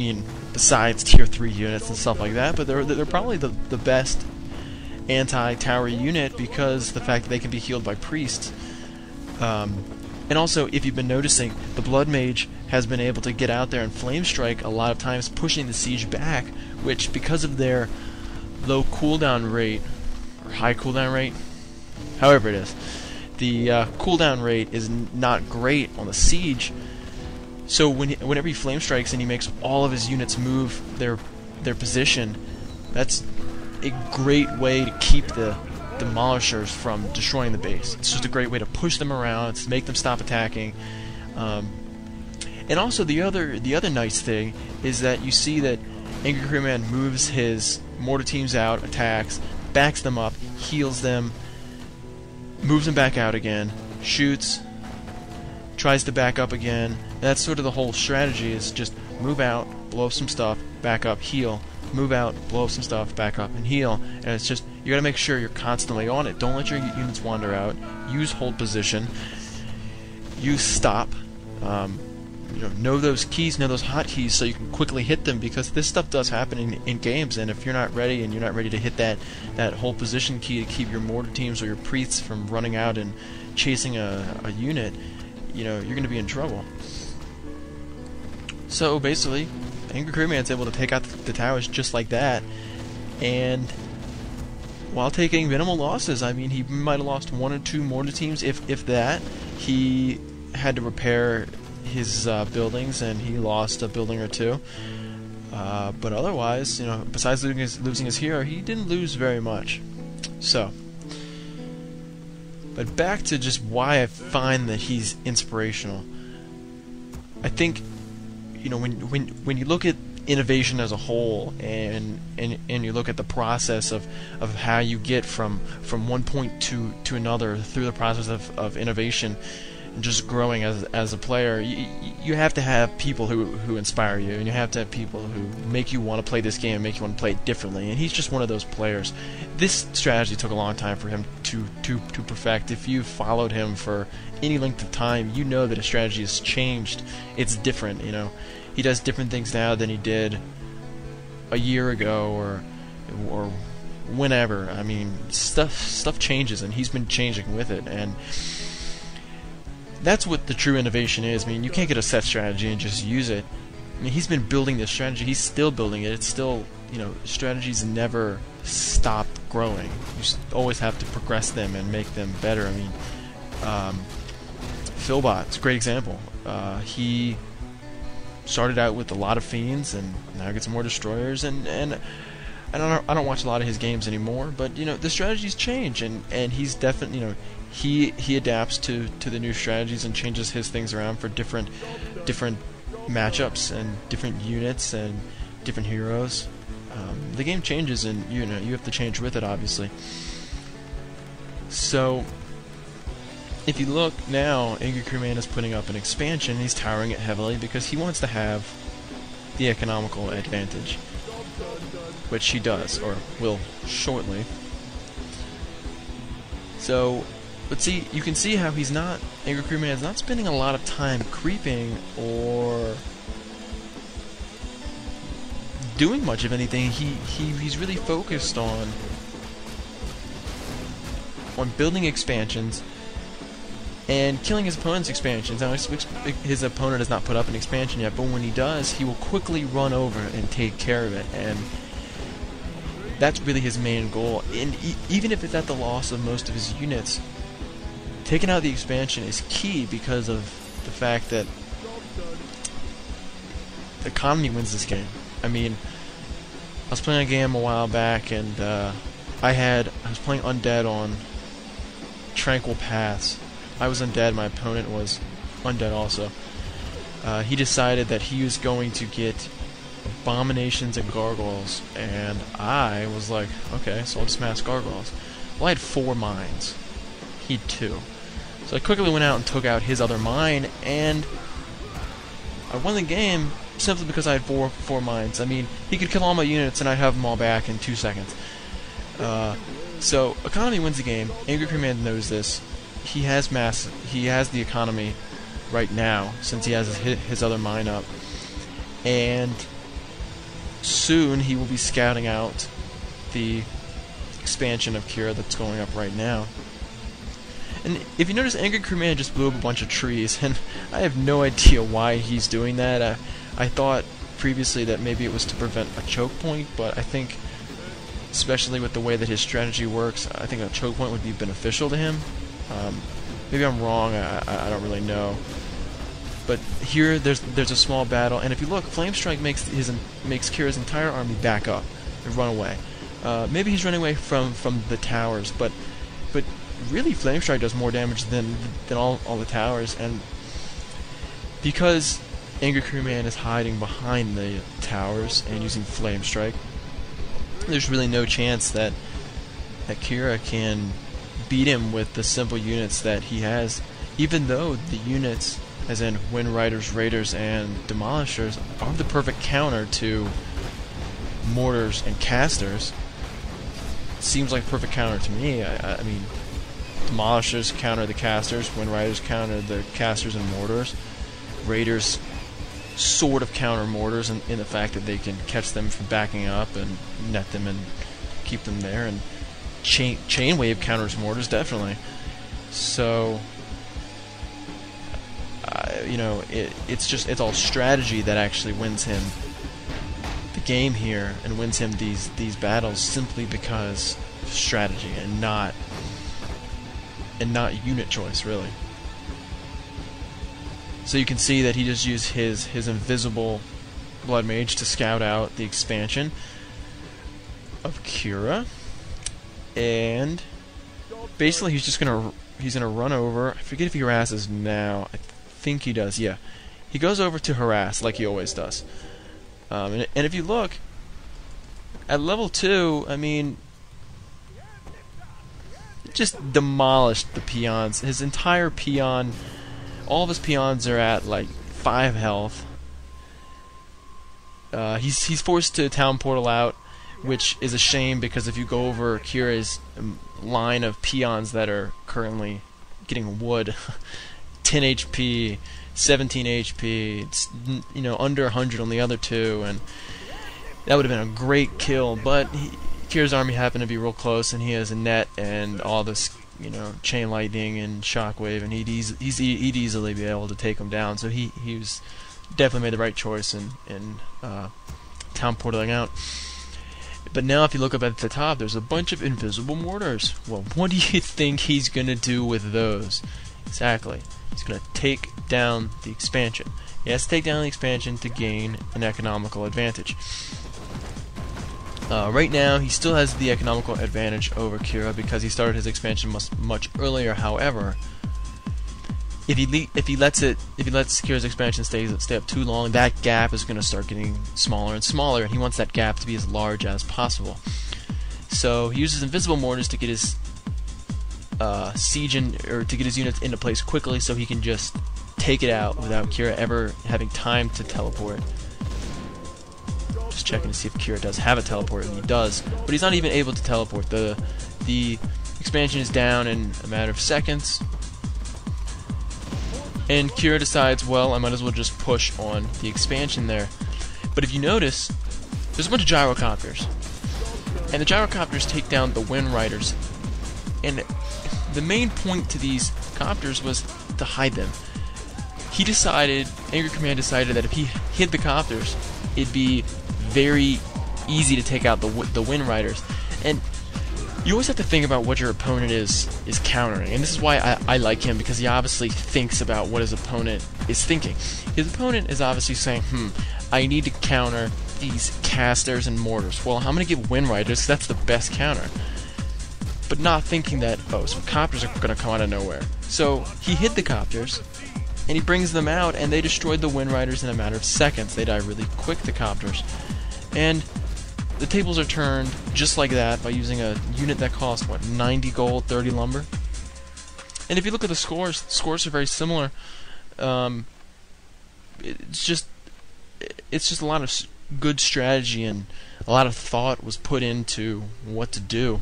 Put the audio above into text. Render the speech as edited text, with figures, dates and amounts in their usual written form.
mean, besides tier 3 units and stuff like that, but they're probably the best anti-tower unit because the fact that they can be healed by priests. And also, if you've been noticing, the Blood Mage has been able to get out there and flame strike a lot of times, pushing the siege back, which, because of their low cooldown rate, or high cooldown rate, however it is, the cooldown rate is not great on the siege. So whenever he flame strikes and he makes all of his units move their position, that's a great way to keep the demolishers from destroying the base. It's just a great way to push them around, to make them stop attacking. And also the other nice thing is that you see that Angry Crewman moves his mortar teams out, attacks, backs them up, heals them, moves them back out again, shoots, tries to back up again. That's sort of the whole strategy, is just move out, blow up some stuff, back up, heal, move out, blow up some stuff, back up, and heal. And it's just, you gotta make sure you're constantly on it. Don't let your units wander out. Use hold position. Use stop. Know those keys, know those hotkeys, so you can quickly hit them, because this stuff does happen in games, and if you're not ready and you're not ready to hit that hold position key to keep your mortar teams or your priests from running out and chasing a unit, you're going to be in trouble. So basically, Angry Crewman's able to take out the towers just like that, and while taking minimal losses. I mean, he might have lost 1 or 2 mortar teams, if that. He had to repair his buildings, and he lost a building or 2. But otherwise, besides losing his hero, he didn't lose very much. So, but back to just why I find that he's inspirational. I think, when you look at innovation as a whole, and you look at the process of how you get from one point to another through the process of innovation and just growing as a player, you have to have people who inspire you, and you have to have people who make you want to play this game, make you want to play it differently, and he's just one of those players. This strategy took a long time for him to perfect. If you've followed him for any length of time, you know that his strategy has changed. It's different, He does different things now than he did a year ago or whenever. I mean, stuff changes, and he's been changing with it, and that's what the true innovation is. I mean, you can't get a set strategy and just use it. I mean, he's been building this strategy. He's still building it. It's still, strategies never stop growing. You always have to progress them and make them better. I mean, Philbot's a great example. He started out with a lot of fiends, and now gets more destroyers, and I don't watch a lot of his games anymore, but the strategies change, and he's definitely, he adapts to the new strategies and changes his things around for different matchups and different units and different heroes. The game changes, and you have to change with it, obviously. So if you look now, Angry Crewman is putting up an expansion. He's towering it heavily because he wants to have the economical advantage, which he does, or will shortly. So, but see, you can see how Angry Crewman is not spending a lot of time creeping or doing much of anything. He's really focused on building expansions and killing his opponent's expansions. Now, his opponent has not put up an expansion yet, but when he does, he will quickly run over and take care of it, and that's really his main goal. And even if it's at the loss of most of his units, taking out the expansion is key because of the fact that the economy wins this game. I mean, I was playing a game a while back, and I was playing Undead on Tranquil Paths. I was undead, my opponent was undead also. He decided that he was going to get abominations and gargoyles, and I was like, okay, so I'll just mass gargoyles. Well, I had 4 mines. He had 2. So I quickly went out and took out his other mine, and I won the game simply because I had four mines. I mean, he could kill all my units and I'd have them all back in 2 seconds. So economy wins the game. Angry Crewman knows this. He has the economy right now since he has his other mine up, and soon he will be scouting out the expansion of Kira that's going up right now. And if you notice, Angry Crewman just blew up a bunch of trees, and I have no idea why he's doing that. I thought previously that maybe it was to prevent a choke point, but I think, especially with the way that his strategy works, I think a choke point would be beneficial to him. Maybe I'm wrong, I don't really know. But here, there's a small battle, and if you look, Flame Strike makes Kira's entire army back up and run away. Maybe he's running away from the towers, but really Flame Strike does more damage than all the towers, and because Angry Crewman is hiding behind the towers and using Flame Strike, there's really no chance that Kira can beat him with the simple units that he has, even though the units, as in Wind Riders, Raiders, and Demolishers, are the perfect counter to Mortars and Casters. Seems like a perfect counter to me. I mean, Demolishers counter the Casters, Wind Riders counter the Casters and Mortars, Raiders sort of counter Mortars in the fact that they can catch them from backing up and net them and keep them there, and Chain Wave counters Mortars, definitely. So, you know, it's all strategy that actually wins him the game here and wins him these battles, simply because of strategy and not unit choice, really. So you can see that he just used his invisible Blood Mage to scout out the expansion of Kira, and basically he's gonna run over. I forget if he harasses now. I think he does. Yeah, he goes over to harass like he always does. And if you look at level 2, I mean, just demolished the peons. His entire peon, all of his peons are at like 5 health. He's forced to town portal out, which is a shame, because if you go over Kira's line of peons that are currently getting wood, 10 HP, 17 HP, it's, you know, under 100 on the other two, and that would have been a great kill, but Kira's army happened to be real close, and he has a net and all this, you know, chain lightning and shockwave, and he'd easily be able to take him down. So he was definitely made the right choice in town portaling out. But now if you look up at the top, there's a bunch of invisible mortars. Well, what do you think he's gonna do with those? Exactly, he's gonna take down the expansion. He has to take down the expansion to gain an economical advantage. Right now, he still has the economical advantage over Kira because he started his expansion much earlier. However, if he lets Kira's expansion stay up too long, that gap is going to start getting smaller and smaller, and he wants that gap to be as large as possible. So he uses invisible mortars to get his to get his units into place quickly, so he can just take it out without Kira ever having time to teleport. Just checking to see if Kira does have a teleport, and he does, but he's not even able to teleport. The expansion is down in a matter of seconds, and Kira decides, well, I might as well just push on the expansion there. But if you notice, there's a bunch of gyrocopters, and the gyrocopters take down the Wind Riders, and the main point to these copters was to hide them. Angry Command decided that if he hid the copters, it'd be very easy to take out the Wind Riders. And you always have to think about what your opponent is countering, and this is why I like him, because he obviously thinks about what his opponent is thinking. His opponent is obviously saying, I need to counter these casters and mortars. Well, I'm going to get Wind Riders, because that's the best counter. But not thinking that, oh, some copters are going to come out of nowhere. So he hid the copters, and he brings them out, and they destroyed the Wind Riders in a matter of seconds. They die really quick, the copters. And the tables are turned just like that by using a unit that costs, what, 90 gold, 30 lumber? And if you look at the scores are very similar. It's just a lot of good strategy, and a lot of thought was put into what to do.